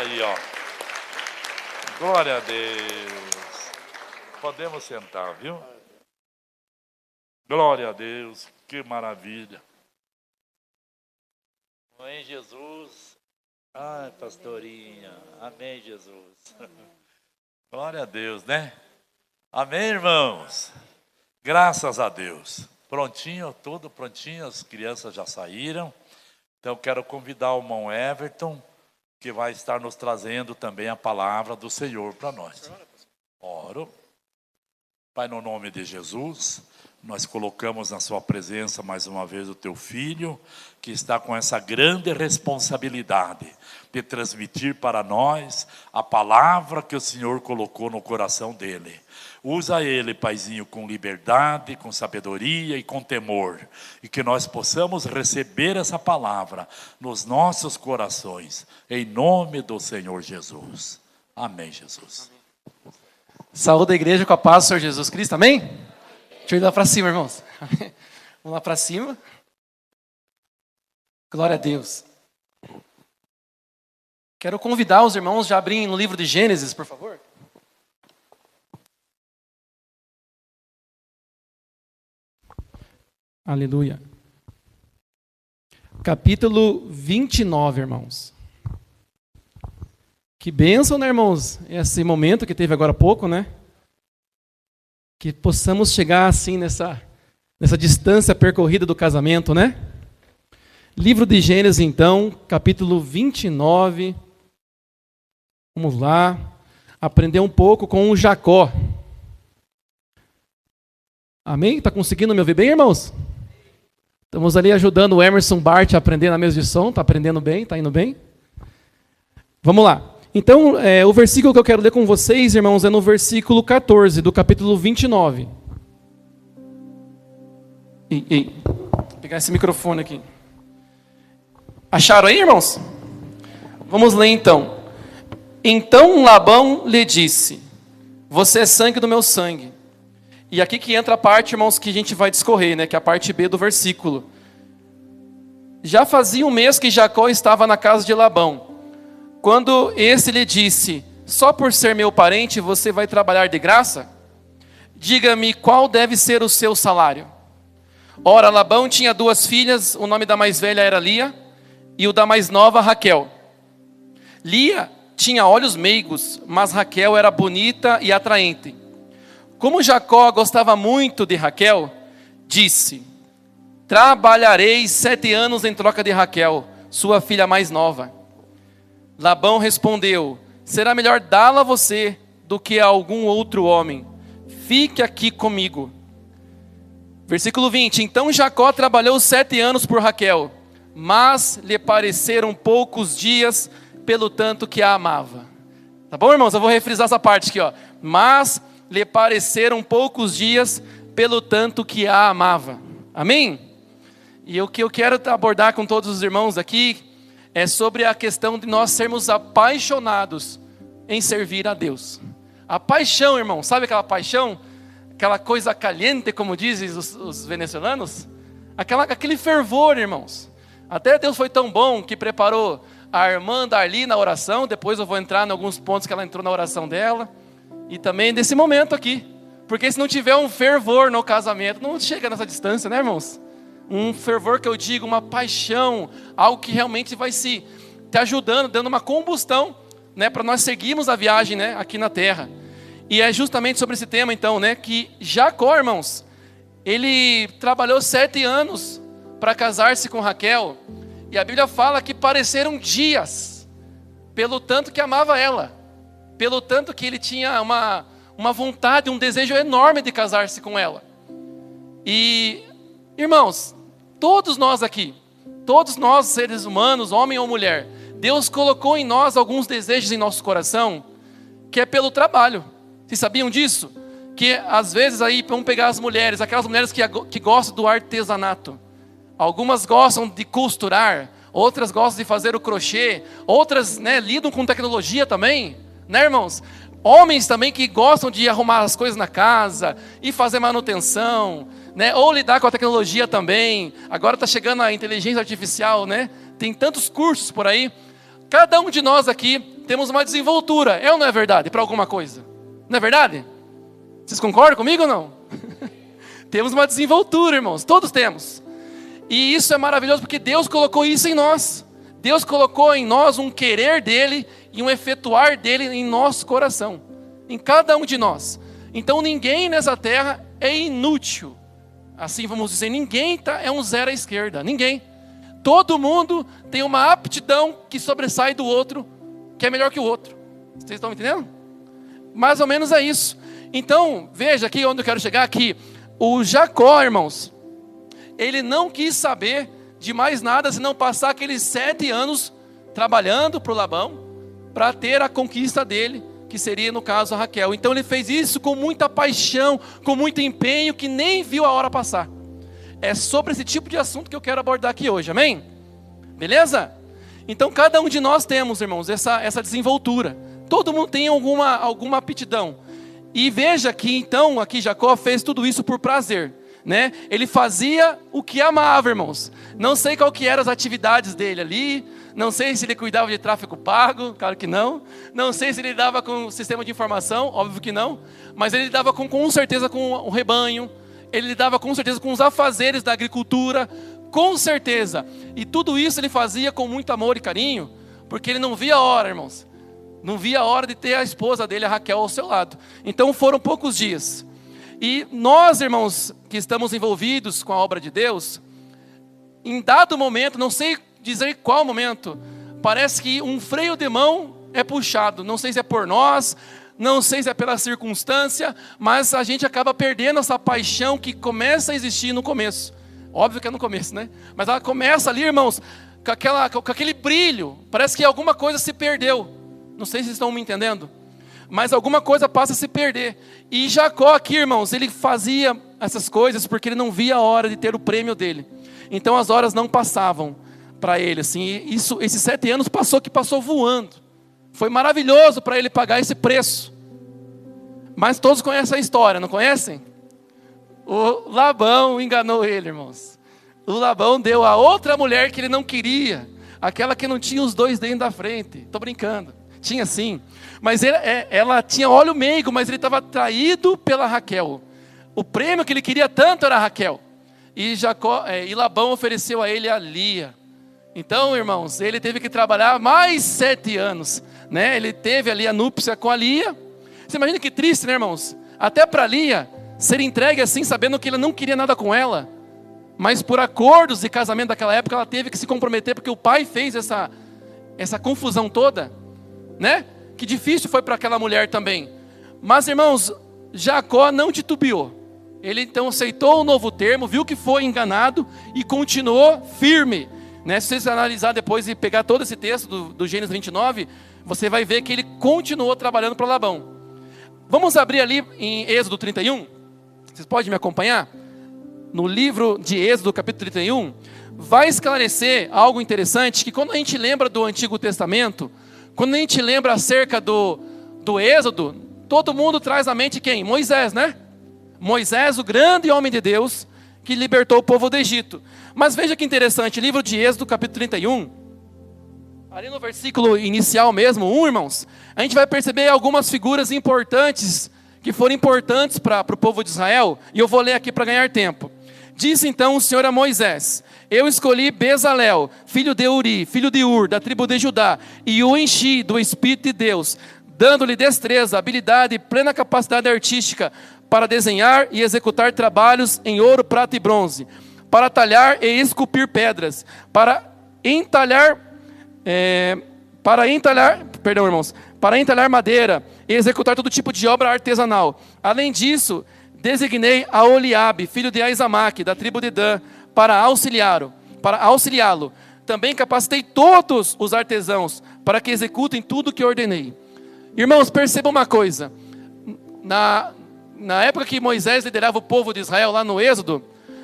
Aí, ó. Glória a Deus. Podemos sentar, viu? Glória a Deus. Que maravilha. Amém, Jesus. Ai, pastorinha. Amém, Jesus. Glória a Deus, né? Amém, irmãos? Graças a Deus. Prontinho, tudo prontinho. As crianças já saíram. Então, eu quero convidar o irmão Everton, que vai estar nos trazendo também a palavra do Senhor para nós. Oro. Pai, no nome de Jesus, nós colocamos na sua presença mais uma vez o teu filho, que está com essa grande responsabilidade de transmitir para nós a palavra que o Senhor colocou no coração dele. Usa ele, Paizinho, com liberdade, com sabedoria e com temor, e que nós possamos receber essa palavra nos nossos corações, em nome do Senhor Jesus. Amém, Jesus. Saúde a igreja com a paz do Senhor Jesus Cristo, amém? Deixa eu ir lá para cima, irmãos. Vamos lá para cima. Glória a Deus. Quero convidar os irmãos a abrirem no livro de Gênesis, por favor. Aleluia. Capítulo 29, irmãos. Que bênção, né, irmãos? Esse momento que teve agora há pouco, né? Que possamos chegar assim nessa distância percorrida do casamento, né? Livro de Gênesis, então, capítulo 29. Vamos lá. Aprender um pouco com o Jacó. Amém? Está conseguindo me ouvir bem, irmãos? Estamos ali ajudando o Emerson Bart a aprender na mesa de som. Está aprendendo bem? Está indo bem? Vamos lá. Então, o versículo que eu quero ler com vocês, irmãos, é no versículo 14 do capítulo 29. Vou pegar esse microfone aqui. Acharam aí, irmãos? Vamos ler então. Então Labão lhe disse: você é sangue do meu sangue. E aqui que entra a parte, irmãos, que a gente vai discorrer, né? Que é a parte B do versículo. Já fazia um mês que Jacó estava na casa de Labão, quando esse lhe disse: só por ser meu parente você vai trabalhar de graça? Diga-me qual deve ser o seu salário. Ora, Labão tinha 2 filhas, o nome da mais velha era Lia, e o da mais nova, Raquel. Lia tinha olhos meigos, mas Raquel era bonita e atraente. Como Jacó gostava muito de Raquel, disse: trabalharei 7 anos em troca de Raquel, sua filha mais nova. Labão respondeu: será melhor dá-la a você do que a algum outro homem. Fique aqui comigo. Versículo 20. Então Jacó trabalhou 7 anos por Raquel, mas lhe pareceram poucos dias, pelo tanto que a amava. Tá bom, irmãos? Eu vou refrisar essa parte aqui, ó. Mas lhe pareceram poucos dias, pelo tanto que a amava. Amém? E o que eu quero abordar com todos os irmãos aqui é sobre a questão de nós sermos apaixonados em servir a Deus. A paixão, irmão, sabe aquela paixão? Aquela coisa caliente, como dizem os venezuelanos? Aquele fervor, irmãos. Até Deus foi tão bom que preparou a irmã Darli na oração. Depois eu vou entrar em alguns pontos que ela entrou na oração dela. E também nesse momento aqui. Porque se não tiver um fervor no casamento, não chega nessa distância, né, irmãos? Um fervor que eu digo, uma paixão, algo que realmente vai te ajudando, dando uma combustão, né, para nós seguirmos a viagem, né, aqui na terra. E é justamente sobre esse tema, então, né, que Jacó, irmãos, ele trabalhou 7 anos para casar-se com Raquel, e a Bíblia fala que pareceram dias, pelo tanto que amava ela, pelo tanto que ele tinha uma vontade, um desejo enorme de casar-se com ela. E, irmãos, todos nós aqui, todos nós seres humanos, homem ou mulher, Deus colocou em nós alguns desejos em nosso coração, que é pelo trabalho. Vocês sabiam disso? Que às vezes aí, vamos pegar as mulheres, aquelas mulheres que gostam do artesanato. Algumas gostam de costurar, outras gostam de fazer o crochê, outras, né, lidam com tecnologia também, né, irmãos? Homens também que gostam de arrumar as coisas na casa e fazer manutenção, né? Ou lidar com a tecnologia também. Agora está chegando a inteligência artificial, né? Tem tantos cursos por aí. Cada um de nós aqui temos uma desenvoltura. É ou não é verdade? Para alguma coisa. Não é verdade? Vocês concordam comigo ou não? Temos uma desenvoltura, irmãos. Todos temos. E isso é maravilhoso porque Deus colocou isso em nós. Deus colocou em nós um querer dele e um efetuar dele em nosso coração. Em cada um de nós. Então ninguém nessa terra é inútil. Assim vamos dizer, ninguém é um zero à esquerda. Ninguém. Todo mundo tem uma aptidão que sobressai do outro, que é melhor que o outro. Vocês estão me entendendo? Mais ou menos é isso. Então, veja aqui onde eu quero chegar aqui. O Jacó, irmãos, ele não quis saber de mais nada, senão passar aqueles 7 anos trabalhando para o Labão, para ter a conquista dele, que seria, no caso, a Raquel. Então ele fez isso com muita paixão, com muito empenho, que nem viu a hora passar. É sobre esse tipo de assunto que eu quero abordar aqui hoje, amém? Beleza? Então cada um de nós temos, irmãos, essa desenvoltura. Todo mundo tem alguma aptidão. E veja que então, aqui Jacó fez tudo isso por prazer, né? Ele fazia o que amava, irmãos. Não sei qual que eram as atividades dele ali, não sei se ele cuidava de tráfego pago, claro que não. Não sei se ele lidava com o sistema de informação, óbvio que não. Mas ele lidava com certeza com o rebanho, ele lidava com certeza com os afazeres da agricultura, com certeza. E tudo isso ele fazia com muito amor e carinho, porque ele não via a hora, irmãos. Não via a hora de ter a esposa dele, a Raquel, ao seu lado. Então foram poucos dias. E nós, irmãos, que estamos envolvidos com a obra de Deus, em dado momento, não sei dizer qual momento, parece que um freio de mão é puxado. Não sei se é por nós, não sei se é pela circunstância, mas a gente acaba perdendo essa paixão que começa a existir no começo. Óbvio que é no começo, né? Mas ela começa ali, irmãos, com aquele brilho. Parece que alguma coisa se perdeu. Não sei se estão me entendendo. Mas alguma coisa passa a se perder. E Jacó aqui, irmãos, ele fazia essas coisas porque ele não via a hora de ter o prêmio dele. Então as horas não passavam para ele. Assim, esses 7 anos passou voando. Foi maravilhoso para ele pagar esse preço. Mas todos conhecem a história, não conhecem? O Labão enganou ele, irmãos. O Labão deu a outra mulher que ele não queria. Aquela que não tinha os 2 dentes da frente. Estou brincando. Tinha sim. Mas ela tinha óleo meigo, mas ele estava atraído pela Raquel. O prêmio que ele queria tanto era a Raquel. E Labão ofereceu a ele a Lia. Então, irmãos, ele teve que trabalhar mais 7 anos. Né? Ele teve ali a núpcia com a Lia. Você imagina que triste, né, irmãos? Até para Lia ser entregue assim, sabendo que ele não queria nada com ela. Mas por acordos de casamento daquela época, ela teve que se comprometer, porque o pai fez essa confusão toda. Né? Que difícil foi para aquela mulher também. Mas, irmãos, Jacó não titubeou. Ele então aceitou o novo termo, viu que foi enganado e continuou firme. Né? Se você analisar depois e pegar todo esse texto do Gênesis 29, você vai ver que ele continuou trabalhando para Labão. Vamos abrir ali em Êxodo 31. Vocês podem me acompanhar? No livro de Êxodo, capítulo 31, vai esclarecer algo interessante, que quando a gente lembra do Antigo Testamento, quando a gente lembra acerca do Êxodo, todo mundo traz à mente quem? Moisés, né? Moisés, o grande homem de Deus, que libertou o povo do Egito. Mas veja que interessante, livro de Êxodo, capítulo 31, ali no versículo inicial mesmo, 1, irmãos, a gente vai perceber algumas figuras importantes, que foram importantes para o povo de Israel, e eu vou ler aqui para ganhar tempo. Disse então o Senhor a Moisés: eu escolhi Bezalel, filho de Uri, filho de Ur, da tribo de Judá, e o enchi do Espírito de Deus, dando-lhe destreza, habilidade e plena capacidade artística para desenhar e executar trabalhos em ouro, prata e bronze, para talhar e esculpir pedras, para entalhar madeira e executar todo tipo de obra artesanal. Além disso, designei a Oliabe, filho de Aizamaque, da tribo de Dan, para auxiliá-lo. Também capacitei todos os artesãos para que executem tudo o que ordenei. Irmãos, percebam uma coisa. Na época que Moisés liderava o povo de Israel lá no Êxodo,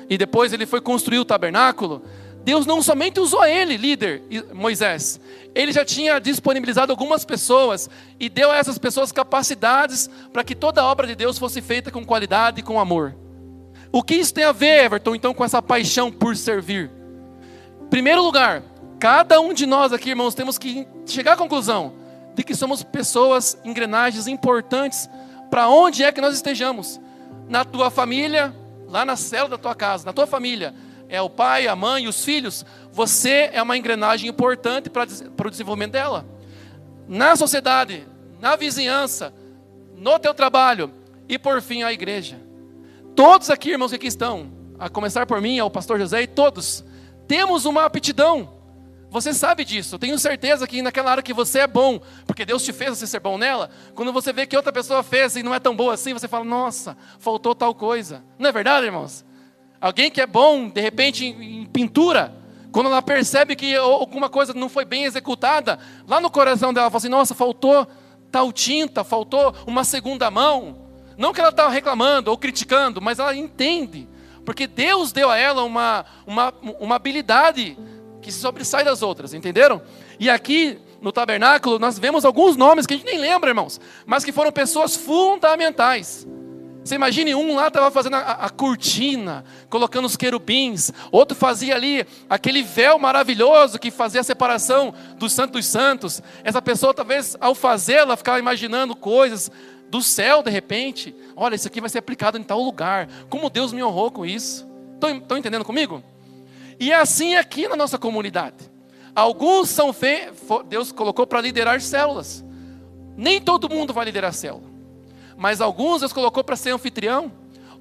e depois ele foi construir o tabernáculo, Deus não somente usou ele, líder, Moisés. Ele já tinha disponibilizado algumas pessoas e deu a essas pessoas capacidades para que toda a obra de Deus fosse feita com qualidade e com amor. O que isso tem a ver, Everton, então, com essa paixão por servir? Em primeiro lugar, cada um de nós aqui, irmãos, temos que chegar à conclusão. de que somos pessoas, engrenagens importantes para onde é que nós estejamos. Na tua família, lá na célula da tua casa, na tua família, é o pai, a mãe, os filhos. Você é uma engrenagem importante para o desenvolvimento dela. Na sociedade, na vizinhança, no teu trabalho e por fim a igreja. Todos aqui, irmãos, que aqui estão, a começar por mim, ao pastor José e todos, temos uma aptidão. Você sabe disso. Eu tenho certeza que naquela área que você é bom, porque Deus te fez você ser bom nela, quando você vê que outra pessoa fez e não é tão boa assim, você fala, nossa, faltou tal coisa. Não é verdade, irmãos? Alguém que é bom, de repente, em pintura, quando ela percebe que alguma coisa não foi bem executada, lá no coração dela, ela fala assim, nossa, faltou tal tinta, faltou uma segunda mão. Não que ela está reclamando ou criticando, mas ela entende. Porque Deus deu a ela uma habilidade que se sobressai das outras, entenderam? E aqui no tabernáculo nós vemos alguns nomes que a gente nem lembra, irmãos, mas que foram pessoas fundamentais. Você imagine, um lá estava fazendo a cortina, colocando os querubins, outro fazia ali aquele véu maravilhoso que fazia a separação do Santo dos Santos. Essa pessoa talvez ao fazê-la ficava imaginando coisas do céu de repente. Olha, isso aqui vai ser aplicado em tal lugar, como Deus me honrou com isso. Estão entendendo comigo? E é assim aqui na nossa comunidade. Alguns Deus colocou para liderar células. Nem todo mundo vai liderar célula. Mas alguns Deus colocou para ser anfitrião.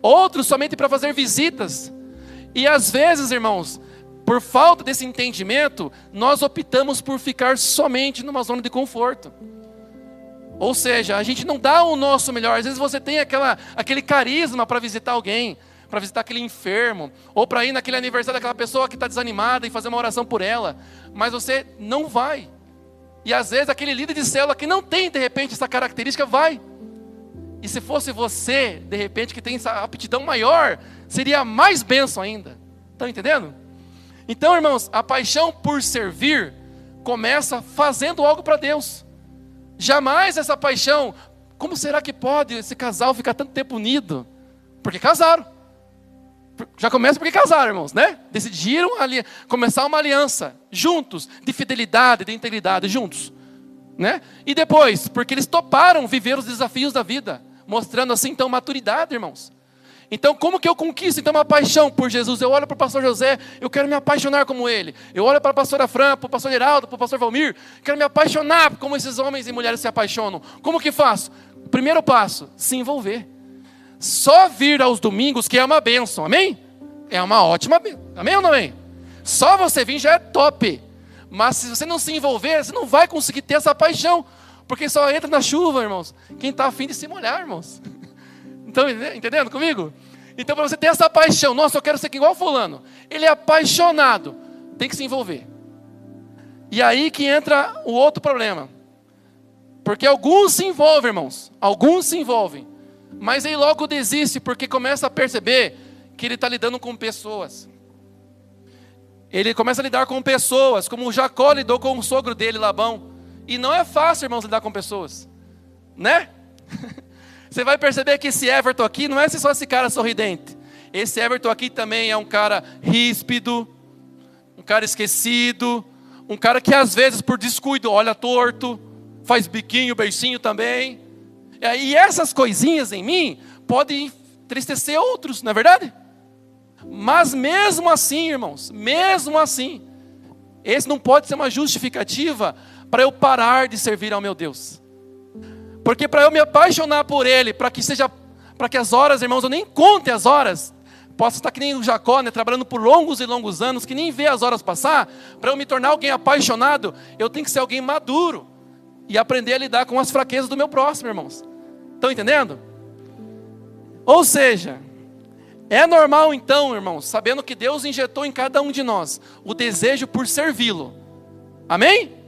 Outros somente para fazer visitas. E às vezes, irmãos, por falta desse entendimento, nós optamos por ficar somente numa zona de conforto. Ou seja, a gente não dá o nosso melhor. Às vezes você tem aquele carisma para visitar alguém, para visitar aquele enfermo, ou para ir naquele aniversário daquela pessoa que está desanimada e fazer uma oração por ela, mas você não vai. E às vezes aquele líder de célula que não tem de repente essa característica vai. E se fosse você, de repente, que tem essa aptidão maior, seria mais bênção ainda. Estão entendendo? Então, irmãos, a paixão por servir começa fazendo algo para Deus. Jamais essa paixão, como será que pode esse casal ficar tanto tempo unido? Porque casaram. Já começa porque casaram, irmãos, né? Decidiram começar uma aliança, juntos, de fidelidade, de integridade, juntos. Né? E depois, porque eles toparam viver os desafios da vida, mostrando assim, então, maturidade, irmãos. Então, como que eu conquisto, então, uma paixão por Jesus? Eu olho para o pastor José, eu quero me apaixonar como ele. Eu olho para a pastora Fran, para o pastor Geraldo, para o pastor Valmir, quero me apaixonar como esses homens e mulheres se apaixonam. Como que faço? Primeiro passo, se envolver. Só vir aos domingos, que é uma bênção, amém? É uma ótima bênção, amém ou não amém? Só você vir já é top. Mas se você não se envolver, você não vai conseguir ter essa paixão. Porque só entra na chuva, irmãos, quem está afim de se molhar, irmãos. Estão entendendo comigo? Então, para você ter essa paixão, nossa, eu quero ser igual fulano. Ele é apaixonado, tem que se envolver. E aí que entra o outro problema. Porque alguns se envolvem, irmãos. Alguns se envolvem. Mas aí logo desiste, porque começa a perceber que ele está lidando com pessoas. Ele começa a lidar com pessoas, como o Jacó lidou com o sogro dele, Labão. E não é fácil, irmãos, lidar com pessoas. Né? Você vai perceber que esse Everton aqui não é só esse cara sorridente. Esse Everton aqui também é um cara ríspido, um cara esquecido, um cara que às vezes por descuido olha torto, faz biquinho, beicinho também. E essas coisinhas em mim podem entristecer outros, não é verdade? Mas mesmo assim, irmãos, mesmo assim, esse não pode ser uma justificativa para eu parar de servir ao meu Deus. Porque para eu me apaixonar por Ele, para que as horas, irmãos, eu nem conte as horas, posso estar que nem o Jacó, né, trabalhando por longos e longos anos, que nem vê as horas passar, para eu me tornar alguém apaixonado, eu tenho que ser alguém maduro, e aprender a lidar com as fraquezas do meu próximo, irmãos. Estão entendendo? Ou seja, é normal então, irmãos, sabendo que Deus injetou em cada um de nós o desejo por servi-lo. Amém?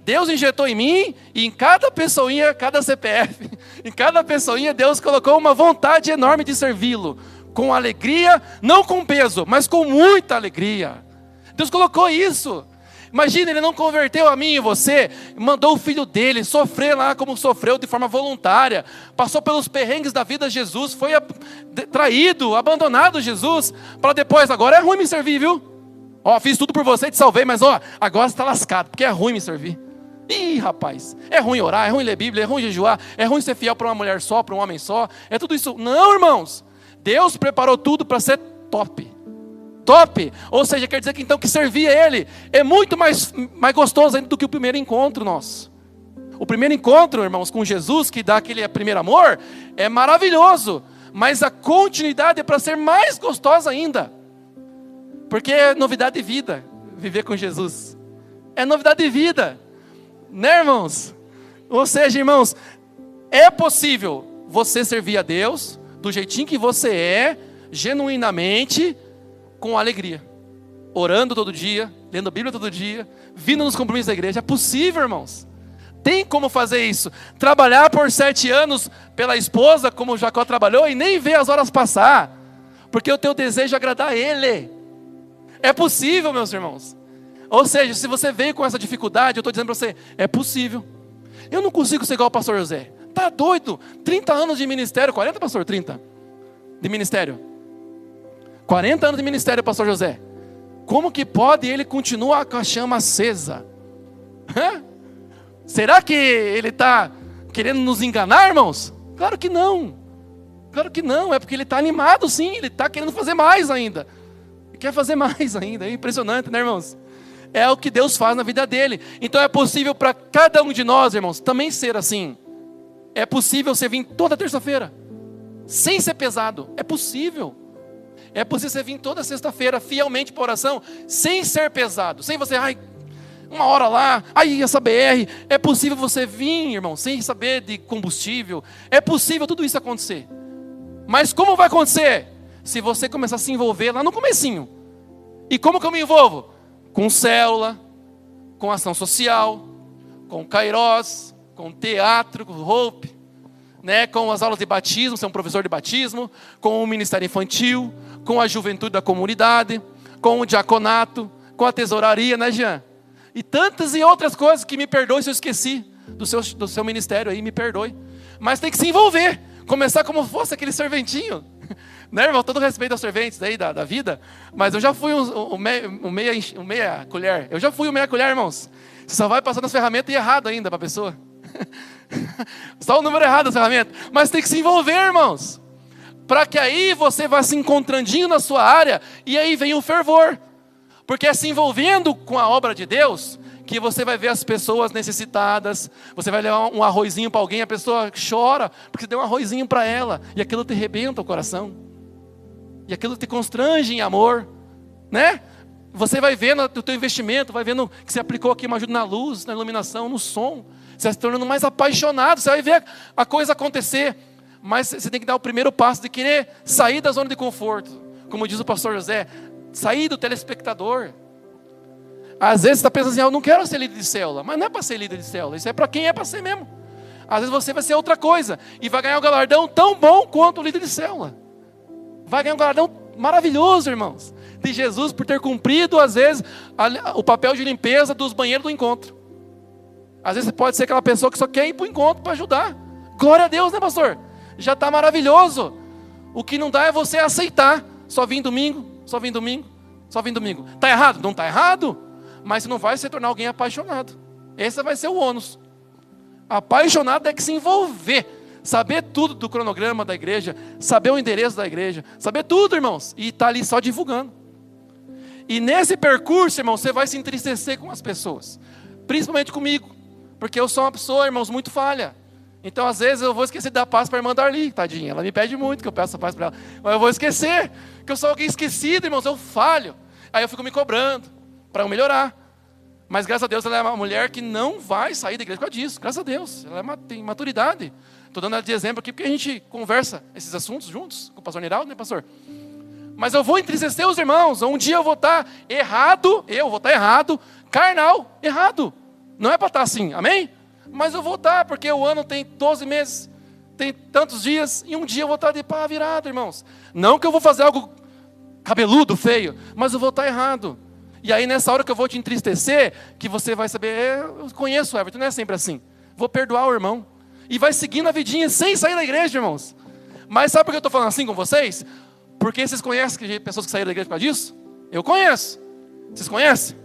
Deus injetou em mim e em cada pessoinha, cada CPF, em cada pessoinha Deus colocou uma vontade enorme de servi-lo. Com alegria, não com peso, mas com muita alegria. Deus colocou isso. Imagina, Ele não converteu a mim e você, mandou o filho dele sofrer lá como sofreu de forma voluntária, passou pelos perrengues da vida de Jesus, foi traído, abandonado Jesus, para depois, agora é ruim me servir, viu? Ó, fiz tudo por você e te salvei, mas ó, agora você está lascado, porque é ruim me servir. Ih, rapaz, é ruim orar, é ruim ler Bíblia, é ruim jejuar, é ruim ser fiel para uma mulher só, para um homem só, é tudo isso. Não, irmãos, Deus preparou tudo para ser top. Top, ou seja, quer dizer que então que servir a Ele é muito mais gostoso ainda do que o primeiro encontro nosso. O primeiro encontro, irmãos, com Jesus, que dá aquele primeiro amor, é maravilhoso, mas a continuidade é para ser mais gostosa ainda, porque é novidade de vida, viver com Jesus, é novidade de vida, né, irmãos? Ou seja, irmãos, é possível você servir a Deus do jeitinho que você é, genuinamente, com alegria, orando todo dia, lendo a Bíblia todo dia, vindo nos compromissos da igreja. É possível, irmãos. Tem como fazer isso. Trabalhar por 7 anos pela esposa, como Jacó trabalhou, e nem ver as horas passar, porque o teu desejo é agradar a Ele. É possível, meus irmãos. Ou seja, se você veio com essa dificuldade, eu estou dizendo para você, é possível. Eu não consigo ser igual o pastor José. Tá doido? 30 anos de ministério, 40, pastor? 30? De ministério. 40 anos de ministério, pastor José. Como que pode ele continuar com a chama acesa? Será que ele está querendo nos enganar, irmãos? Claro que não. Claro que não. É porque ele está animado, sim. Ele está querendo fazer mais ainda. Ele quer fazer mais ainda. É impressionante, né, irmãos? É o que Deus faz na vida dele. Então é possível para cada um de nós, irmãos, também ser assim. É possível você vir toda terça-feira, sem ser pesado. É possível. É possível você vir toda sexta-feira fielmente para oração, sem ser pesado, sem você, uma hora lá, essa BR. É possível você vir, irmão, sem saber de combustível. É possível tudo isso acontecer. Mas como vai acontecer? Se você começar a se envolver lá no comecinho. E como que eu me envolvo? Com célula, com ação social, com Kairos, com teatro, com Hope, né, com as aulas de batismo, ser um professor de batismo, com o ministério infantil, com a juventude da comunidade, com o diaconato, com a tesouraria, né, Jean? E tantas e outras coisas que me perdoe se eu esqueci do seu ministério aí, me perdoe. Mas tem que se envolver, começar como fosse aquele serventinho, né, irmão? Todo respeito aos serventes aí da vida, mas eu já fui um meia colher, eu já fui um meia colher, irmãos. Você só vai passando as ferramentas e errado ainda para a pessoa. Só o número errado das ferramentas. Mas tem que se envolver, irmãos, para que aí você vá se encontrandinho na sua área, e aí vem o fervor, porque é se envolvendo com a obra de Deus que você vai ver as pessoas necessitadas. Você vai levar um arrozinho para alguém, a pessoa chora porque você deu um arrozinho para ela, e aquilo te arrebenta o coração, e aquilo te constrange em amor, né? Você vai vendo o teu investimento, vai vendo que você aplicou aqui uma ajuda na luz, na iluminação, no som. Você vai se tornando mais apaixonado, você vai ver a coisa acontecer. Mas você tem que dar o primeiro passo de querer sair da zona de conforto. Como diz o pastor José, sair do telespectador. Às vezes você está pensando assim, eu não quero ser líder de célula. Mas não é para ser líder de célula, isso é para quem é para ser mesmo. Às vezes você vai ser outra coisa e vai ganhar um galardão tão bom quanto o líder de célula. Vai ganhar um galardão maravilhoso, irmãos, de Jesus por ter cumprido, às vezes, o papel de limpeza dos banheiros do encontro. Às vezes você pode ser aquela pessoa que só quer ir para o encontro para ajudar. Glória a Deus, né, pastor? Já está maravilhoso. O que não dá é você aceitar. Só vim domingo, só vim domingo, só vim domingo. Está errado? Não está errado. Mas você não vai se tornar alguém apaixonado. Esse vai ser o ônus. Apaixonado é que se envolver. Saber tudo do cronograma da igreja. Saber o endereço da igreja. Saber tudo, irmãos. E estar ali só divulgando. E nesse percurso, irmãos, você vai se entristecer com as pessoas. Principalmente comigo. Porque eu sou uma pessoa, irmãos, muito falha. Então, às vezes, eu vou esquecer de dar paz para a irmã Darli, tadinha. Ela me pede muito que eu peça paz para ela. Mas eu vou esquecer, que eu sou alguém esquecido, irmãos, eu falho. Aí eu fico me cobrando, para eu melhorar. Mas, graças a Deus, ela é uma mulher que não vai sair da igreja por causa disso. Graças a Deus, ela tem maturidade. Estou dando ela de exemplo aqui, porque a gente conversa esses assuntos juntos, com o pastor Niraldo, né, pastor? Mas eu vou entristecer os irmãos. Um dia eu vou estar errado, carnal, errado. Não é para estar assim, amém? Mas eu vou estar, porque o ano tem 12 meses, tem tantos dias, e um dia eu vou estar de pá virado, irmãos. Não que eu vou fazer algo cabeludo, feio, mas eu vou estar errado. E aí nessa hora que eu vou te entristecer, que você vai saber, eu conheço o Everton, não é sempre assim. Vou perdoar o irmão. E vai seguindo a vidinha sem sair da igreja, irmãos. Mas sabe por que eu estou falando assim com vocês? Porque vocês conhecem pessoas que saíram da igreja por causa disso? Eu conheço. Vocês conhecem?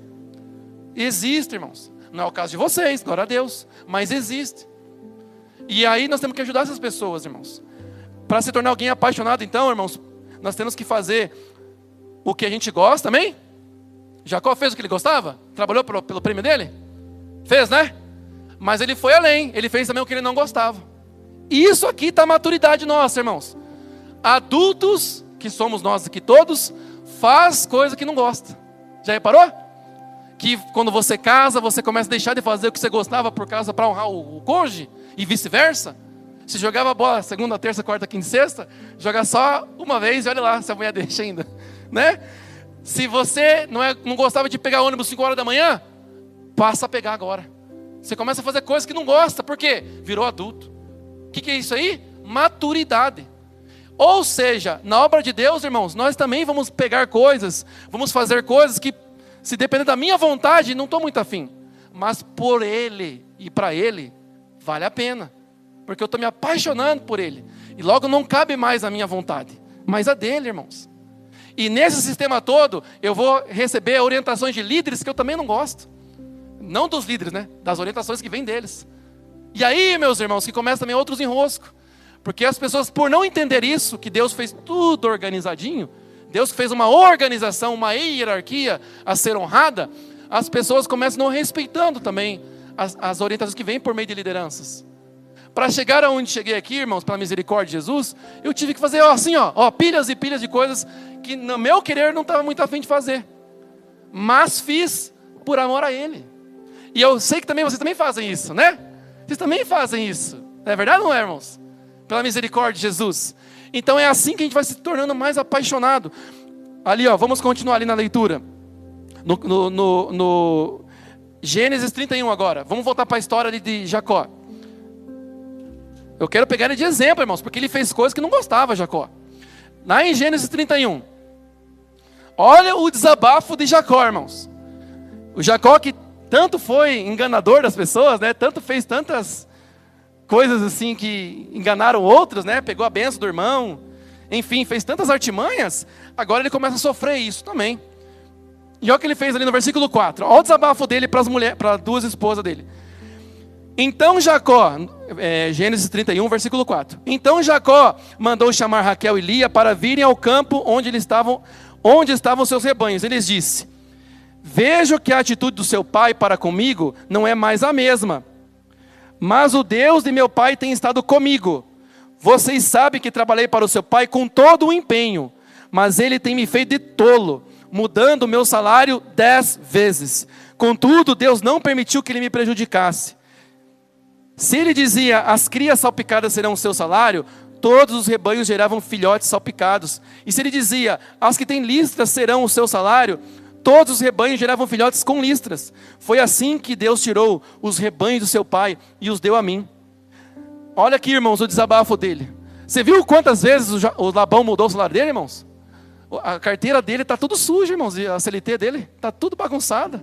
Existe, irmãos. Não é o caso de vocês, glória a Deus, mas existe. E aí nós temos que ajudar essas pessoas, irmãos. Para se tornar alguém apaixonado, então, irmãos, nós temos que fazer o que a gente gosta, amém? Jacó fez o que ele gostava? Trabalhou pelo prêmio dele? Fez, né? Mas ele foi além, ele fez também o que ele não gostava. E isso aqui está a maturidade nossa, irmãos. Adultos, que somos nós aqui todos, faz coisa que não gosta. Já reparou? Que quando você casa, você começa a deixar de fazer o que você gostava por causa para honrar o cônjuge, e vice-versa. Se jogava bola segunda, terça, quarta, quinta e sexta, joga só uma vez e olha lá se a mulher deixa ainda, né? Se você não gostava de pegar ônibus 5 horas da manhã, passa a pegar agora. Você começa a fazer coisas que não gosta, por quê? Virou adulto. O que é isso aí? Maturidade. Ou seja, na obra de Deus, irmãos, nós também vamos pegar coisas, vamos fazer coisas que, se depender da minha vontade, não estou muito afim. Mas por Ele e para Ele, vale a pena. Porque eu estou me apaixonando por Ele. E logo não cabe mais a minha vontade, mas a dele, irmãos. E nesse sistema todo, eu vou receber orientações de líderes que eu também não gosto. Não dos líderes, né? Das orientações que vêm deles. E aí, meus irmãos, que começam também outros enroscos. Porque as pessoas, por não entender isso, que Deus fez tudo organizadinho, Deus fez uma organização, uma hierarquia a ser honrada, as pessoas começam não respeitando também as orientações que vêm por meio de lideranças. Para chegar aonde cheguei aqui, irmãos, pela misericórdia de Jesus, eu tive que fazer assim, pilhas e pilhas de coisas que no meu querer não estava muito a fim de fazer. Mas fiz por amor a Ele. E eu sei que também vocês também fazem isso, né? Vocês também fazem isso. É verdade ou não é, irmãos? Pela misericórdia de Jesus. Então é assim que a gente vai se tornando mais apaixonado. Ali, vamos continuar ali na leitura. No Gênesis 31 agora. Vamos voltar para a história ali de Jacó. Eu quero pegar ele de exemplo, irmãos, porque ele fez coisas que não gostava, Jacó. Lá em Gênesis 31. Olha o desabafo de Jacó, irmãos. O Jacó que tanto foi enganador das pessoas, né? Tanto fez tantas coisas assim que enganaram outros, né? Pegou a bênção do irmão. Enfim, fez tantas artimanhas. Agora ele começa a sofrer isso também. E olha o que ele fez ali no versículo 4. Olha o desabafo dele para duas esposas dele. Então Jacó, Gênesis 31, versículo 4. Então Jacó mandou chamar Raquel e Lia para virem ao campo onde estavam seus rebanhos. Ele lhes disse: vejo que a atitude do seu pai para comigo não é mais a mesma. Mas o Deus de meu pai tem estado comigo. Vocês sabem que trabalhei para o seu pai com todo o empenho, mas ele tem me feito de tolo, mudando o meu salário 10 vezes. Contudo, Deus não permitiu que ele me prejudicasse. Se ele dizia, as crias salpicadas serão o seu salário, todos os rebanhos geravam filhotes salpicados. E se ele dizia, as que têm listras serão o seu salário, todos os rebanhos geravam filhotes com listras. Foi assim que Deus tirou os rebanhos do seu pai e os deu a mim. Olha aqui, irmãos, o desabafo dele. Você viu quantas vezes o Labão mudou o salário dele, irmãos? A carteira dele está tudo suja, irmãos, e a CLT dele está tudo bagunçada.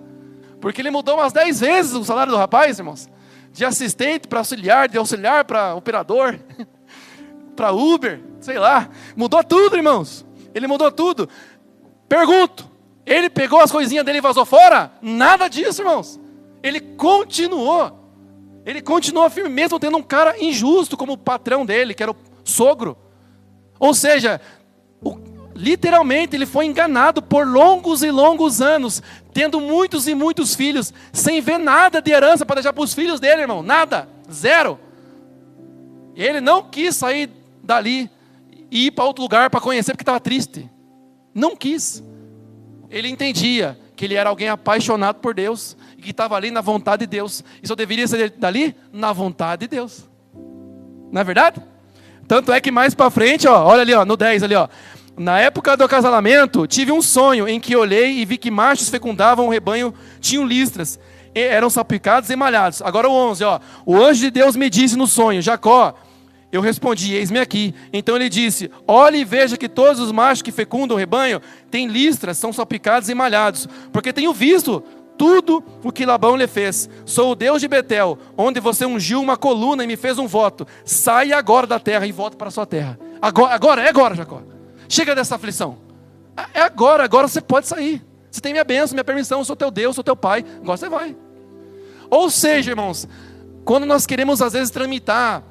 Porque ele mudou umas 10 vezes o salário do rapaz, irmãos. De assistente para auxiliar, de auxiliar para operador, para Uber, sei lá. Mudou tudo, irmãos. Ele mudou tudo. Pergunto, ele pegou as coisinhas dele e vazou fora? Nada disso, irmãos. Ele continuou. Ele continuou firme, mesmo tendo um cara injusto como o patrão dele, que era o sogro. Ou seja, literalmente ele foi enganado por longos e longos anos, tendo muitos e muitos filhos, sem ver nada de herança para deixar para os filhos dele, irmão. Nada, zero. Ele não quis sair dali e ir para outro lugar para conhecer porque estava triste. Não quis. Ele entendia que ele era alguém apaixonado por Deus e que estava ali na vontade de Deus. E só deveria sair dali na vontade de Deus. Não é verdade? Tanto é que mais para frente, olha ali, no 10 ali, na época do acasalamento, tive um sonho em que olhei e vi que machos fecundavam o rebanho, tinham listras, eram salpicados e malhados. Agora o 11, o anjo de Deus me disse no sonho, Jacó. Eu respondi, eis-me aqui. Então ele disse, olhe e veja que todos os machos que fecundam o rebanho têm listras, são salpicados e malhados, porque tenho visto tudo o que Labão lhe fez. Sou o Deus de Betel, onde você ungiu uma coluna e me fez um voto. Saia agora da terra e volte para a sua terra. Agora, Jacó. Chega dessa aflição. É agora você pode sair. Você tem minha bênção, minha permissão, eu sou teu Deus, sou teu pai. Agora você vai. Ou seja, irmãos, quando nós queremos às vezes tramitar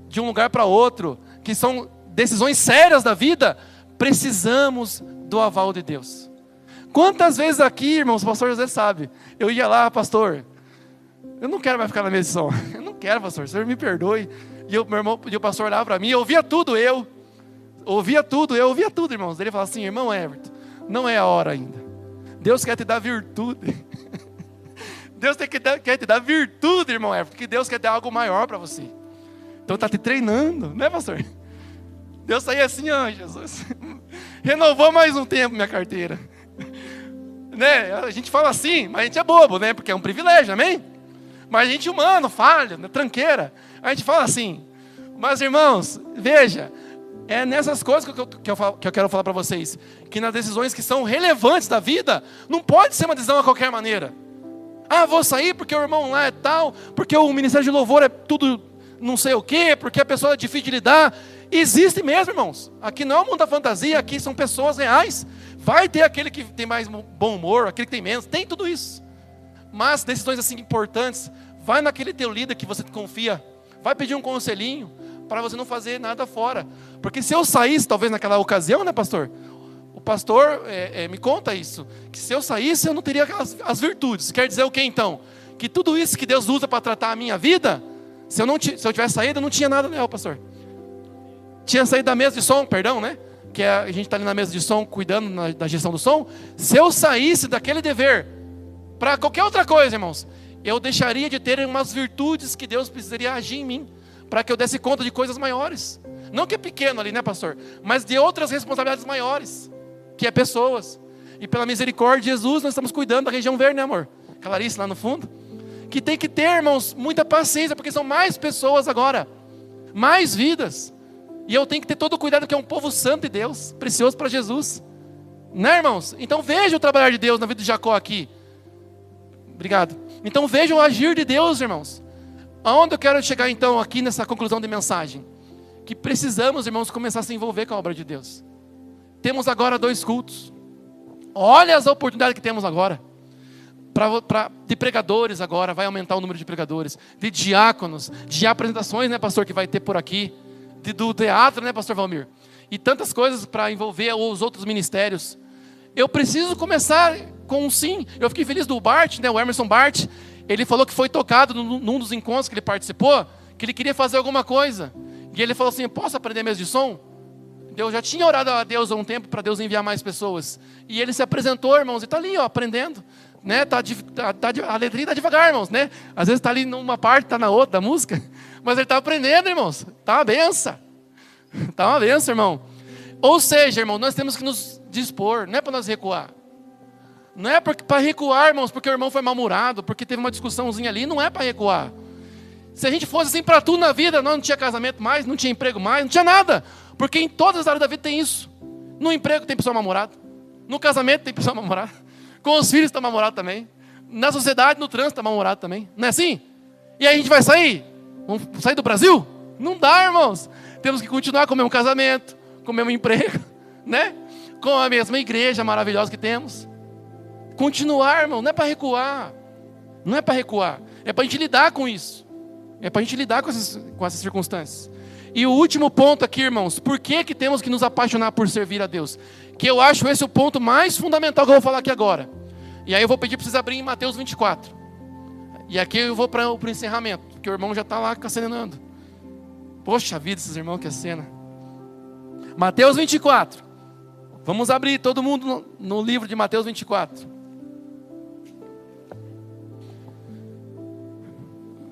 de um lugar para outro, que são decisões sérias da vida, precisamos do aval de Deus. Quantas vezes aqui, irmãos, o pastor José sabe, eu ia lá, pastor, eu não quero mais ficar na mesa de som, eu não quero, pastor, o senhor me perdoe. E meu irmão, e o pastor olhava para mim, eu ouvia tudo, irmãos. Ele falava assim, irmão Everton, não é a hora ainda. Deus quer te dar virtude. Deus quer te dar virtude, irmão Everton, porque Deus quer dar algo maior para você. Então está te treinando, né, pastor? Deus saía assim, ó, Jesus, renovou mais um tempo minha carteira. Né? A gente fala assim, mas a gente é bobo, né? Porque é um privilégio, amém? Mas a gente humano, falha, né? Tranqueira. A gente fala assim. Mas, irmãos, veja, é nessas coisas que eu quero falar para vocês, que nas decisões que são relevantes da vida, não pode ser uma decisão a qualquer maneira. Ah, vou sair porque o irmão lá é tal, porque o ministério de louvor é tudo não sei o quê, porque a pessoa é difícil de lidar. Existe mesmo, irmãos. Aqui não é o mundo da fantasia, aqui são pessoas reais. Vai ter aquele que tem mais bom humor, aquele que tem menos, tem tudo isso. Mas decisões assim importantes, vai naquele teu líder que você confia, vai pedir um conselhinho, para você não fazer nada fora. Porque se eu saísse, talvez naquela ocasião, né, pastor? O pastor me conta isso, que se eu saísse, eu não teria as virtudes. Quer dizer o que então? Que tudo isso que Deus usa para tratar a minha vida, se eu tivesse saído, eu não tinha nada nela, pastor. Tinha saído da mesa de som, perdão, né? Que a gente está ali na mesa de som, cuidando da gestão do som. Se eu saísse daquele dever para qualquer outra coisa, irmãos, eu deixaria de ter umas virtudes que Deus precisaria agir em mim, para que eu desse conta de coisas maiores. Não que é pequeno ali, né, pastor? Mas de outras responsabilidades maiores, que é pessoas. E pela misericórdia de Jesus, nós estamos cuidando da região verde, né, amor? Clarice lá no fundo. Que tem que ter, irmãos, muita paciência, porque são mais pessoas agora, mais vidas. E eu tenho que ter todo o cuidado, que é um povo santo de Deus, precioso para Jesus. Né, irmãos? Então veja o trabalhar de Deus na vida de Jacó aqui. Obrigado. Então veja o agir de Deus, irmãos. Aonde eu quero chegar então aqui nessa conclusão de mensagem? Que precisamos, irmãos, começar a se envolver com a obra de Deus. Temos agora 2 cultos. Olha as oportunidades que temos agora. De pregadores agora, vai aumentar o número de pregadores. De diáconos, de apresentações, né, pastor, que vai ter por aqui. Do teatro, né, pastor Valmir? E tantas coisas para envolver os outros ministérios. Eu preciso começar com um sim. Eu fiquei feliz do Bart, né, o Emerson Bart. Ele falou que foi tocado num dos encontros que ele participou, que ele queria fazer alguma coisa. E ele falou assim, posso aprender mesa de som? Eu já tinha orado a Deus há um tempo para Deus enviar mais pessoas. E ele se apresentou, irmãos, e está ali, ó, aprendendo. Né? A letrinha está devagar, irmãos. Né? Às vezes está ali numa parte, está na outra da música. Mas ele está aprendendo, irmãos. Está uma benção. Está uma benção, irmão. Ou seja, irmão, nós temos que nos dispor. Não é para nós recuar. Não é para recuar, irmãos, porque o irmão foi mal-humorado, porque teve uma discussãozinha ali. Não é para recuar. Se a gente fosse assim para tudo na vida, nós não tinha casamento mais, não tinha emprego mais, não tinha nada. Porque em todas as áreas da vida tem isso. No emprego tem pessoa mal-humorada. No casamento tem pessoa mal-humorada. Com os filhos está mal-humorado também. Na sociedade, no trânsito está mal-humorado também. Não é assim? E aí a gente vai sair? Vamos sair do Brasil? Não dá, irmãos. Temos que continuar com o mesmo casamento, com o mesmo emprego, né? Com a mesma igreja maravilhosa que temos. Continuar, irmão, não é para recuar. Não é para recuar. É para a gente lidar com isso. É para a gente lidar com essas circunstâncias. E o último ponto aqui, irmãos, por que temos que nos apaixonar por servir a Deus? Que eu acho esse o ponto mais fundamental que eu vou falar aqui agora. E aí eu vou pedir para vocês abrirem em Mateus 24. E aqui eu vou para o encerramento, porque o irmão já está lá acenando. Poxa vida, esses irmãos que acena. Mateus 24. Vamos abrir todo mundo no livro de Mateus 24.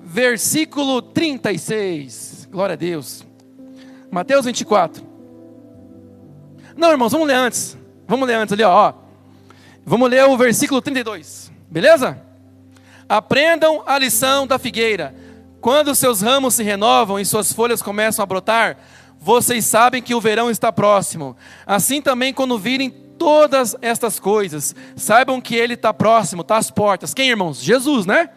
Versículo 36. Glória a Deus. Mateus 24. Não, irmãos, vamos ler antes. Vamos ler antes ali, ó. Vamos ler o versículo 32. Beleza? Aprendam a lição da figueira. Quando seus ramos se renovam e suas folhas começam a brotar, vocês sabem que o verão está próximo. Assim também, quando virem todas estas coisas, saibam que ele está próximo, está às portas. Quem, irmãos? Jesus, né?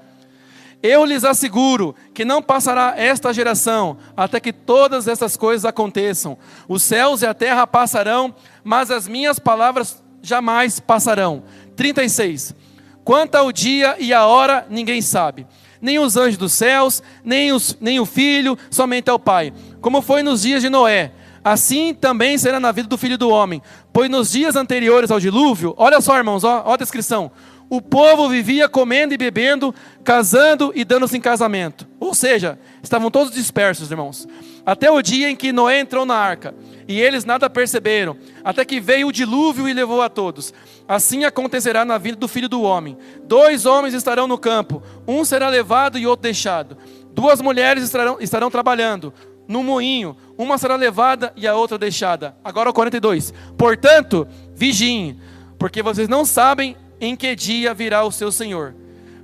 Eu lhes asseguro que não passará esta geração até que todas essas coisas aconteçam. Os céus e a terra passarão, mas as minhas palavras jamais passarão. 36. Quanto ao dia e a hora, ninguém sabe, nem os anjos dos céus, nem o Filho, somente ao Pai. Como foi nos dias de Noé, assim também será na vida do Filho do Homem. Pois nos dias anteriores ao dilúvio, olha só, irmãos, ó a descrição. O povo vivia comendo e bebendo, casando e dando-se em casamento. Ou seja, estavam todos dispersos, irmãos. Até o dia em que Noé entrou na arca. E eles nada perceberam, até que veio o dilúvio e levou a todos. Assim acontecerá na vida do Filho do Homem. 2 homens estarão no campo, um será levado e outro deixado. 2 mulheres estarão trabalhando no moinho, uma será levada e a outra deixada. Agora o 42. Portanto, vigiem, porque vocês não sabem em que dia virá o seu Senhor.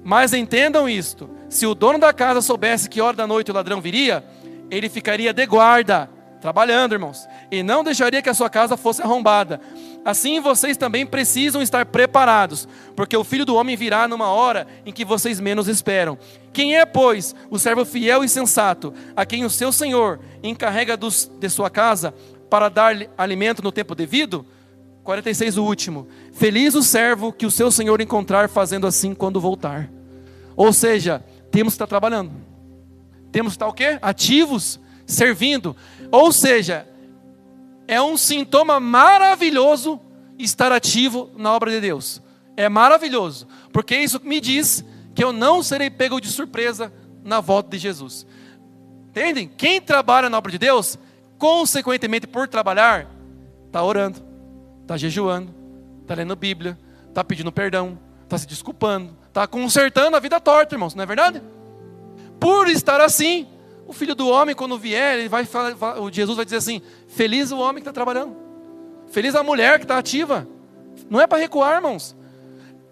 Mas entendam isto: se o dono da casa soubesse que hora da noite o ladrão viria, ele ficaria de guarda, trabalhando, irmãos, e não deixaria que a sua casa fosse arrombada. Assim vocês também precisam estar preparados, porque o Filho do Homem virá numa hora em que vocês menos esperam. Quem é, pois, o servo fiel e sensato, a quem o seu Senhor encarrega de sua casa para dar-lhe alimento no tempo devido? 46, o último. Feliz o servo que o seu Senhor encontrar fazendo assim quando voltar. Ou seja, temos que estar trabalhando. Temos que estar o quê? Ativos, servindo. Ou seja, é um sintoma maravilhoso estar ativo na obra de Deus. É maravilhoso, porque isso me diz que eu não serei pego de surpresa na volta de Jesus. Entendem? Quem trabalha na obra de Deus, consequentemente por trabalhar, está orando, está jejuando, está lendo Bíblia, está pedindo perdão, está se desculpando, está consertando a vida torta, irmãos, não é verdade? Por estar assim, o Filho do Homem, quando vier, ele vai falar, o Jesus vai dizer assim: feliz o homem que está trabalhando, feliz a mulher que está ativa. Não é para recuar, irmãos.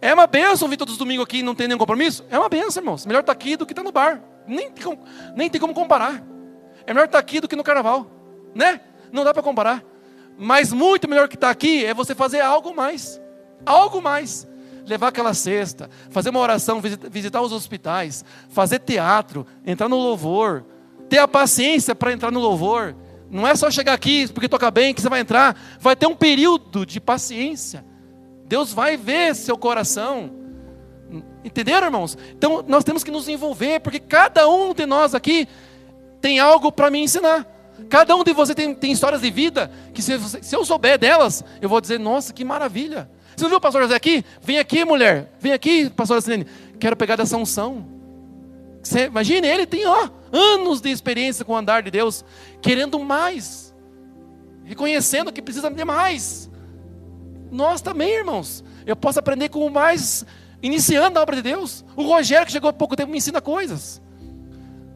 É uma bênção vir todos os domingos aqui e não ter nenhum compromisso. É uma bênção, irmãos. Melhor estar aqui do que estar no bar. Nem tem como comparar. É melhor estar aqui do que no carnaval, né? Não dá para comparar. Mas muito melhor que estar aqui é você fazer algo mais. Algo mais. Levar aquela cesta, fazer uma oração, visitar os hospitais, fazer teatro, entrar no louvor, ter a paciência para entrar no louvor. Não é só chegar aqui porque toca bem que você vai entrar. Vai ter um período de paciência. Deus vai ver seu coração. Entenderam, irmãos? Então nós temos que nos envolver, porque cada um de nós aqui tem algo para me ensinar. Cada um de vocês tem histórias de vida que se eu souber delas, eu vou dizer: nossa, que maravilha. Você não viu o pastor José aqui? Vem aqui, mulher. Vem aqui, pastor Silene. Quero pegar dessa unção. Imagine, ele tem anos de experiência com o andar de Deus, querendo mais, reconhecendo que precisa de mais. Nós também, irmãos. Eu posso aprender com o mais iniciando a obra de Deus. O Rogério, que chegou há pouco tempo, me ensina coisas.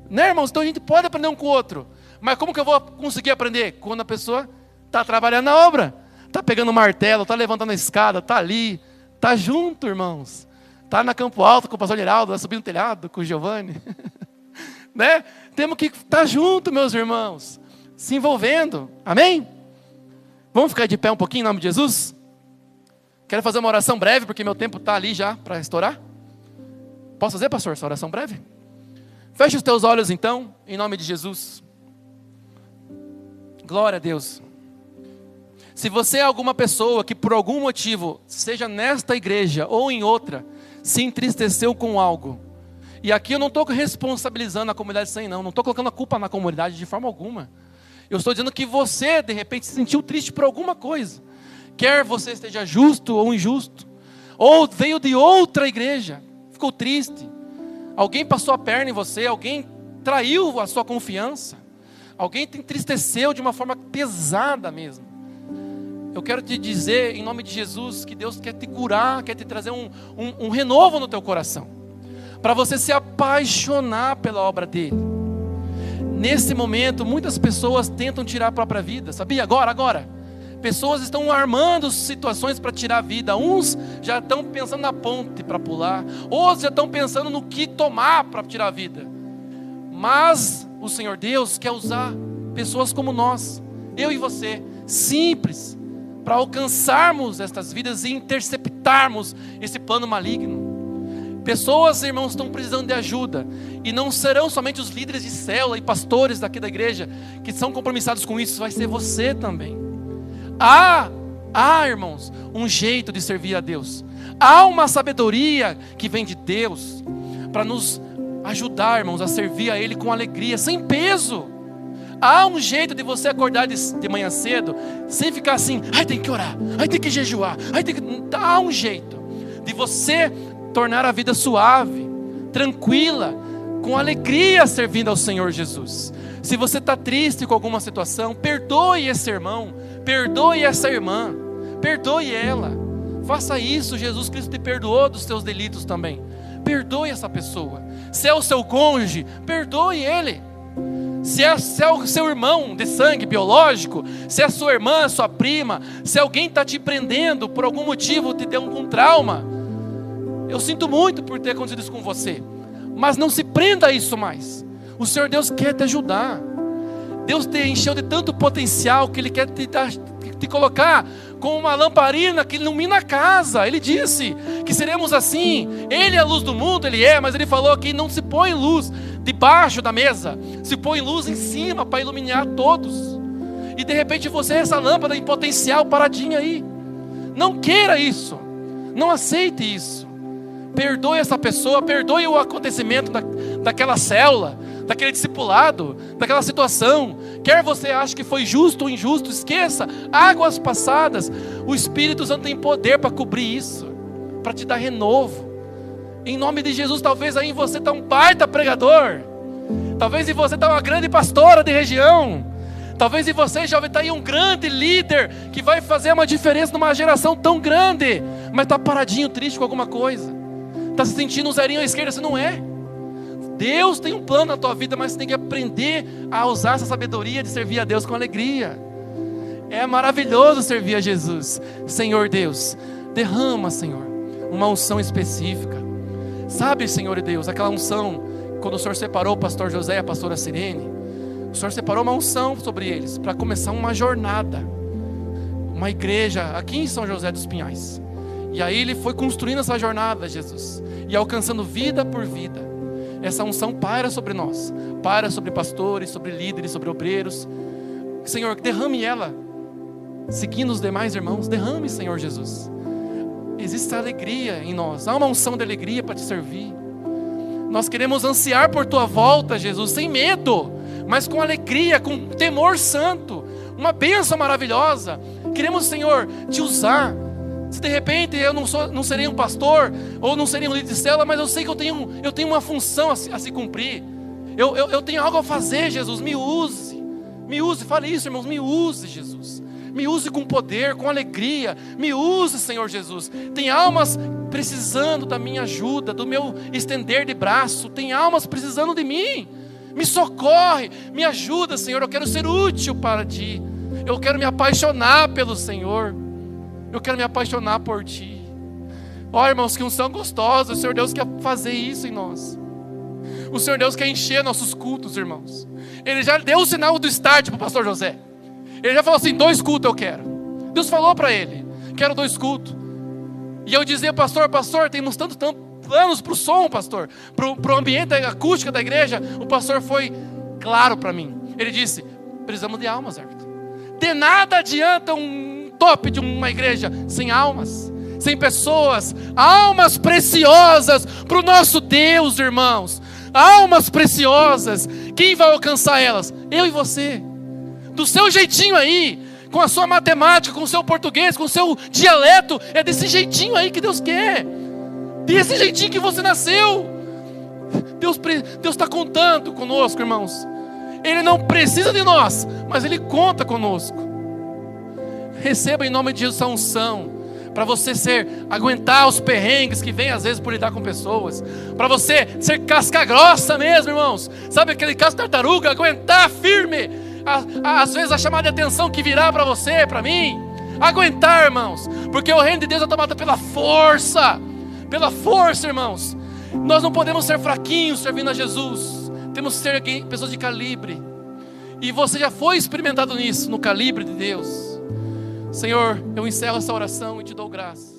Né, irmãos? Então a gente pode aprender um com o outro. Mas como que eu vou conseguir aprender? Quando a pessoa está trabalhando na obra. Está pegando o martelo, está levantando a escada, está ali. Está junto, irmãos. Está na Campo Alto com o pastor Geraldo, está subindo o telhado com o Giovanni. Né? Temos que estar junto, meus irmãos. Se envolvendo. Amém? Vamos ficar de pé um pouquinho em nome de Jesus? Quero fazer uma oração breve, porque meu tempo está ali já para estourar. Posso fazer, pastor, essa oração breve? Feche os teus olhos então, em nome de Jesus. Glória a Deus. Se você é alguma pessoa que por algum motivo, seja nesta igreja ou em outra, se entristeceu com algo, e aqui eu não estou responsabilizando a comunidade sem não estou colocando a culpa na comunidade de forma alguma. Eu estou dizendo que você, de repente, se sentiu triste por alguma coisa. Quer você esteja justo ou injusto, ou veio de outra igreja, ficou triste, alguém passou a perna em você, alguém traiu a sua confiança, alguém te entristeceu de uma forma pesada mesmo. Eu quero te dizer, em nome de Jesus, que Deus quer te curar, quer te trazer um renovo no teu coração, para você se apaixonar pela obra dele. Nesse momento, muitas pessoas tentam tirar a própria vida, sabia? Agora. Pessoas estão armando situações para tirar a vida. Uns já estão pensando na ponte para pular, outros já estão pensando no que tomar para tirar a vida. Mas o Senhor Deus quer usar pessoas como nós, eu e você, simples, para alcançarmos estas vidas e interceptarmos esse plano maligno. Pessoas, irmãos, estão precisando de ajuda, e não serão somente os líderes de célula e pastores daqui da igreja que são compromissados com isso, vai ser você também. Há, irmãos, um jeito de servir a Deus. Há uma sabedoria que vem de Deus para nos ajudar, irmãos, a servir a Ele com alegria, sem peso. Há um jeito de você acordar de manhã cedo, sem ficar assim, ai tem que orar, ai tem que jejuar, ai tem que... Há um jeito de você tornar a vida suave, tranquila, com alegria servindo ao Senhor Jesus. Se você está triste com alguma situação, perdoe esse irmão, perdoe essa irmã, perdoe ela. Faça isso, Jesus Cristo te perdoou dos teus delitos também. Perdoe essa pessoa. Se é o seu cônjuge, perdoe ele. Se é o seu irmão de sangue biológico, se é a sua irmã, sua prima, se alguém está te prendendo por algum motivo, te deu um trauma, eu sinto muito por ter acontecido isso com você, mas não se prenda a isso mais. O Senhor Deus quer te ajudar. Deus te encheu de tanto potencial que Ele quer te colocar com uma lamparina que ilumina a casa. Ele disse que seremos assim. Ele é a luz do mundo, Ele é, mas Ele falou que não se põe luz debaixo da mesa, se põe luz em cima para iluminar todos. E de repente você é essa lâmpada em potencial paradinha aí. Não queira isso, não aceite isso. Perdoe essa pessoa, perdoe o acontecimento daquela célula, daquele discipulado, daquela situação. Quer você ache que foi justo ou injusto, esqueça, águas passadas. O Espírito Santo tem poder para cobrir isso, para te dar renovo. Em nome de Jesus, talvez aí você está um baita pregador, talvez em você está uma grande pastora de região, talvez em você já está aí um grande líder, que vai fazer uma diferença numa geração tão grande, mas está paradinho, triste com alguma coisa, está se sentindo um zerinho à esquerda. Você não é. Deus tem um plano na tua vida, mas você tem que aprender a usar essa sabedoria de servir a Deus com alegria. É maravilhoso servir a Jesus. Senhor Deus, derrama, Senhor, uma unção específica. Sabe, Senhor Deus, aquela unção, quando o Senhor separou o pastor José e a pastora Sirene, o Senhor separou uma unção sobre eles, para começar uma jornada, uma igreja aqui em São José dos Pinhais. E aí Ele foi construindo essa jornada, Jesus, e alcançando vida por vida. Essa unção paira sobre nós, paira sobre pastores, sobre líderes, sobre obreiros. Senhor, derrame ela, seguindo os demais irmãos, derrame, Senhor Jesus. Existe alegria em nós, há uma unção de alegria para te servir. Nós queremos ansiar por tua volta, Jesus, sem medo, mas com alegria, com temor santo, uma bênção maravilhosa. Queremos, Senhor, te usar. Se de repente eu não serei um pastor, ou não serei um líder de célula, mas eu sei que eu tenho uma função a se cumprir. Eu tenho algo a fazer, Jesus, me use, fale isso, irmãos, me use, Jesus. Me use com poder, com alegria. Me use, Senhor Jesus. Tem almas precisando da minha ajuda, do meu estender de braço. Tem almas precisando de mim. Me socorre, me ajuda, Senhor. Eu quero ser útil para Ti. Eu quero me apaixonar pelo Senhor. Eu quero me apaixonar por Ti. Ó, irmãos, que unção gostosa. O Senhor Deus quer fazer isso em nós. O Senhor Deus quer encher nossos cultos, irmãos. Ele já deu o sinal do start para o pastor José. Ele já falou assim, 2 cultos eu quero. Deus falou para ele, quero 2 cultos. E eu dizia, pastor, temos tantos planos para o som, pastor, para o ambiente acústico da igreja. O pastor foi claro para mim. Ele disse, precisamos de almas, Everton. De nada adianta um top de uma igreja sem almas, sem pessoas. Almas preciosas para o nosso Deus, irmãos. Almas preciosas. Quem vai alcançar elas? Eu e você. Do seu jeitinho aí, com a sua matemática, com o seu português, com o seu dialeto, é desse jeitinho aí que Deus quer, desse jeitinho que você nasceu. Deus está contando conosco, irmãos. Ele não precisa de nós, mas Ele conta conosco. Receba em nome de Jesus essa unção, para você aguentar os perrengues que vem às vezes por lidar com pessoas, para você ser casca grossa mesmo, irmãos. Sabe aquele casco tartaruga, aguentar firme. Às vezes a chamada de atenção que virá para você, para mim, aguentar, irmãos, porque o reino de Deus é tomado pela força, irmãos. Nós não podemos ser fraquinhos servindo a Jesus, temos que ser pessoas de calibre, e você já foi experimentado nisso, no calibre de Deus. Senhor, eu encerro essa oração e te dou graças.